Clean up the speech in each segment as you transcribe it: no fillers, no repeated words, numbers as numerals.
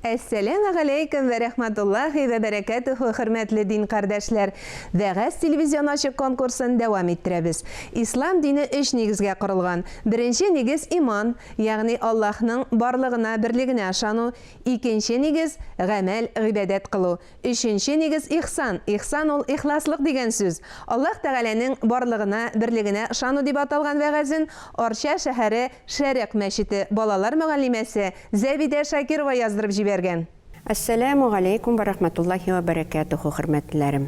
Әссәләму алейкум вә рәхмәтуллахи вә бәрәкәтүһү, хөрмәтле дин кардәшләр. Вәгазь телевизион ачык конкурсын дәвам иттерәбез. Ислам дине 3 нигезгә корылган. Беренче нигез иман, ягъни Аллаһның барлыгына, берлегенә ышану. Икенче нигез гамәл, гыйбадәт кылу. Өченче нигез ихсан. Ихсан ул ихласлык дигән сүз. Аллаһ Тәгаләнең барлыгына, берлегенә ышану дип аталган вәгазен Арча шәһәре Шәрык мәчете балалар мөгаллимәсе Зәбидә Шакирова яздырып җибәргән. Ассаламу алейкум ва рахматуллахи ва баракатуху, хөрмәтләрем.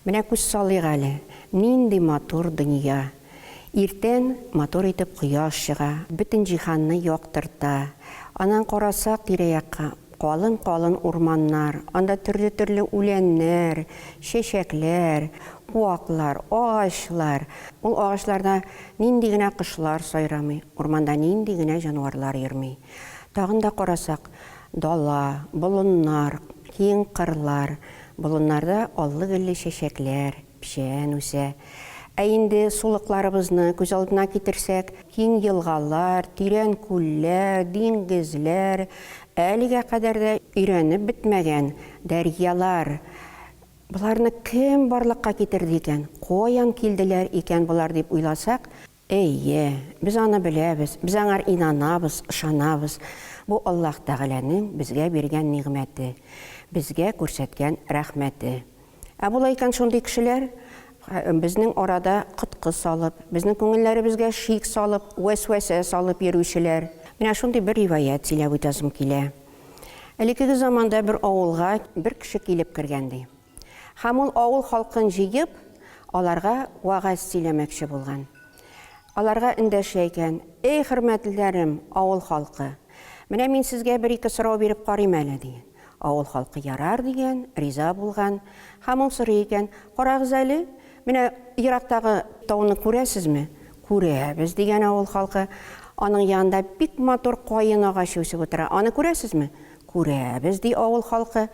Менә күз салыйк әле. Нинди матур дөнья. Иртән матур итеп кояш чыга, бөтен җиһанны яктырта. Анан карасак тирә-якка калын-калын урманнар, анда төрле-төрле үләннәр, чәчәкләр, куаклар, агачлар. Ул агачларда нинди генә кошлар сайрамый, урманда нинди генә җанварлар йөрми. Тагын да карасак, дала, болыннар, киң кырлар, болыннарда аллы-гөлле чәчәкләр, пишән үсә. Ә инде сулыкларыбызны күз алдына китерсәк, киң елгалар, тирән күлләр, диңгезләр, әлегә кадәр дә өйрәнеп бетмәгән дәрьялар. Буларны кем барлыкка китерде икән? Каян килделәр икән булар дип уйласак, әйе, без аны беләбез, без аңар инанабыз, ышанабыз. Бу Аллаһ Тәгаләнең безгә биргән нигъмәте, безгә күрсәткән рәхмәте. Ә булай икән шундый кешеләр безнең арада кытка салып, безнең күңелләребезгә шик салып, вәсвәсә салып йөрүчеләр. Менә шундый бер риваять сөйләп үтәсем килә. Әлеге заманда бер авылга бер кеше килеп кергән. Һәм ул авыл халкын җыеп, аларга вагаз сөйләмәкче булган. Аларга эндәшә икән: "Эй хөрмәтләрем, авыл халкы, менә мин сезгә бер-ике сорау биреп карыйм әле" дигән. Авыл халкы ярар дигән, риза булган. Һәм ул сорый икән: "Карагыз әле, менә ерактагы тауны күрәсезме?" "Күрәбез" дигән авыл халкы. "Аның янында бик матур каен агачы үсеп утыра. Аны күрәсезме?" "Күрәбез" ди авыл халкы.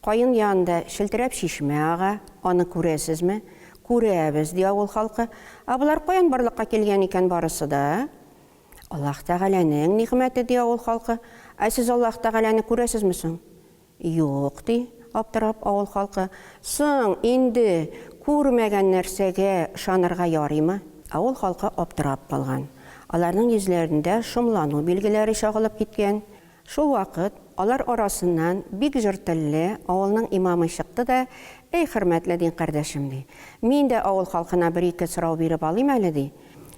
"Каен янында шелтәрәп шишмә ага. Аны күрәсезме?" "Күрәбез" ди авыл халкы. "Ә булар каян барлыкка килгән икән барысы да?" "Аллаһ Тәгаләнең нигъмәте" ди авыл халкы. "Ә сез Аллаһ Тәгаләне күрәсезме соң?" "Юк" ди аптырап авыл халкы. "Соң инде күрмәгән нәрсәгә ышанырга ярыймы?" Авыл халкы аптырап калган. Аларның йөзләрендә шомлану билгеләре чагылып киткән. Шул вакыт алар арасыннан бик җыр телле авылның имамы чыкты да: "Эй хөрмәтле дин кардәшем" ди. "Мин дә авыл халкына бер-ике сорау биреп алыйм әле" ди.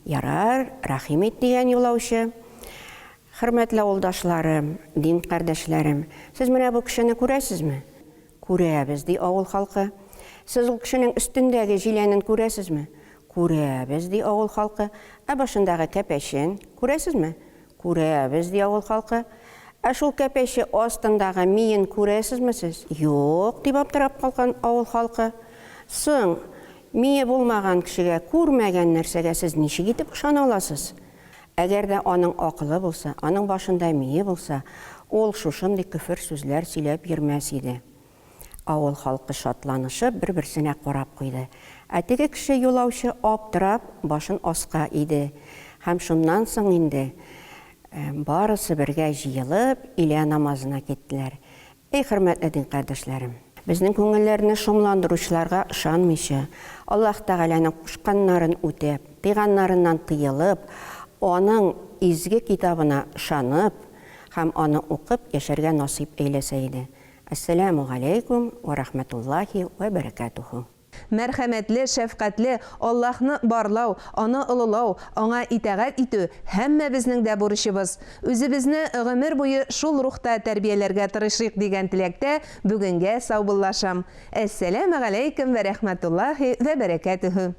"Ярар, рәхим ит" дигән юлаучы. "Хөрмәтле авылдашларым, дин кардәшләрем, сез менә бу кешене күрәсезме?" "Күрәбез" ди авыл халкы. "Сез ул кешенең өстендәге җиләнен күрәсезме?" "Күрәбез" ди авыл халкы. "Ә башындагы кәпәшен күрәсезме?" "Күрәбез" ди авыл халкы. "Ә шул кәпәше астындагы миен күрәсезме сез?" "Юк" дип аптырап калган авыл халкы. "Соң, мие булмаган кешегә, күрмәгән нәрсәгә сез ничек итеп ышана аласыз? Әгәр дә аның акылы булса, аның башында мие булса, ул шушындый күфер сүзләр сөйләп йөрмәс иде." Авыл халкы шатланышып бер-берсенә карап куйды. Ә теге кеше юлаучы аптырап башын аска иде. Һәм шуннан соң инде барысы бергә җыелып илә намазына киттеләр. Эй хөрмәтле дин кардәшләрем, безнең күңелләрне шомландыручыларга ышанмыйча, Аллаһ Тәгаләнең кушканнарын үтәп, тыйганнарыннан тыелып, аның изге китабына ышанып һәм аны укып яшәргә насыйп әйләсә иде. Ассаламу алейкум ва рахматуллахи ва баракатуху. Мәрхәмәтле, шәфкатьле Аллаһны барлау, аны олылау, аңа итәгать итү һәммәбезнең дә бурычыбыз. Үзебезне гомер буе шул рухта тәрбияләргә тырышыйк дигән теләктә бүгенгә саубуллашам. Әссәламу алейкум ва рахматуллахи ва баракатуху.